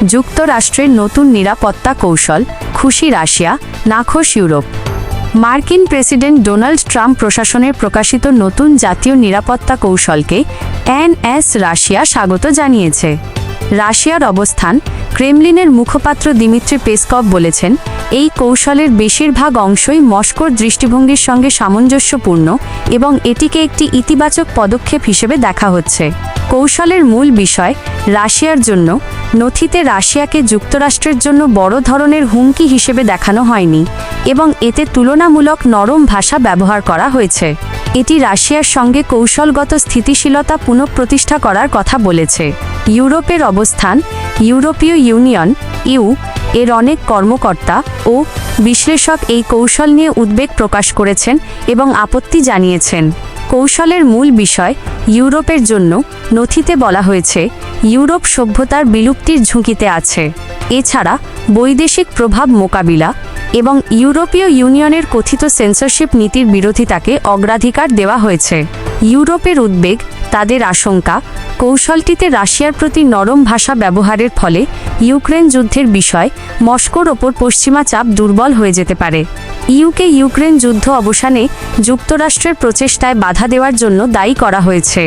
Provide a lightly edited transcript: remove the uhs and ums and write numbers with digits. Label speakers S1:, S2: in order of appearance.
S1: যুক্তরাষ্ট্রের নতুন নিরাপত্তা কৌশল, খুশি রাশিয়া, নাখোশ ইউরোপ। মার্কিন প্রেসিডেন্ট ডোনাল্ড ট্রাম্প প্রশাসনের প্রকাশিত নতুন জাতীয় নিরাপত্তা কৌশলকে এনএস রাশিয়া স্বাগত জানিয়েছে। রাশিয়ার অবস্থান, ক্রেমলিনের মুখপাত্র দিমিত্রি পেসকভ বলেছেন, এই কৌশলের বেশিরভাগ অংশই মস্কোর দৃষ্টিভঙ্গির সঙ্গে সামঞ্জস্যপূর্ণ এবং এটিকে একটি ইতিবাচক পদক্ষেপ হিসেবে দেখা হচ্ছে। কৌশলের মূল বিষয়, রাশিয়ার জন্য নথিতে রাশিয়াকে যুক্তরাষ্ট্রের জন্য বড় ধরনের হুমকি হিসেবে দেখানো হয়নি এবং এতে তুলনামূলক নরম ভাষা ব্যবহার করা হয়েছে। এটি রাশিয়ার সঙ্গে কৌশলগত স্থিতিশীলতা পুনঃপ্রতিষ্ঠা করার কথা বলেছে। ইউরোপের অবস্থান, ইউরোপীয় ইউনিয়ন ইউ এর অনেক কর্মকর্তা ও বিশ্লেষক এই কৌশল নিয়ে উদ্বেগ প্রকাশ করেছেন এবং আপত্তি জানিয়েছেন। কৌশলের মূল বিষয়, ইউরোপের জন্য নথিতে বলা হয়েছে, ইউরোপ সভ্যতার বিলুপ্তির ঝুঁকিতে আছে। এছাড়া বৈদেশিক প্রভাব মোকাবিলা এবং ইউরোপীয় ইউনিয়নের কথিত সেন্সরশিপ নীতির বিরোধিতাকে অগ্রাধিকার দেওয়া হয়েছে। ইউরোপের উদ্বেগ, তাদের আশঙ্কা, কৌশলটিতে রাশিয়ার প্রতি নরম ভাষা ব্যবহারের ফলে ইউক্রেন যুদ্ধের বিষয় মস্কোর ওপর পশ্চিমা চাপ দুর্বল হয়ে যেতে পারে। ইউকে ইউক্রেন যুদ্ধ অবসানে যুক্তরাষ্ট্রের প্রচেষ্টায় বাধা দেওয়ার জন্য দায়ী করা হয়েছে।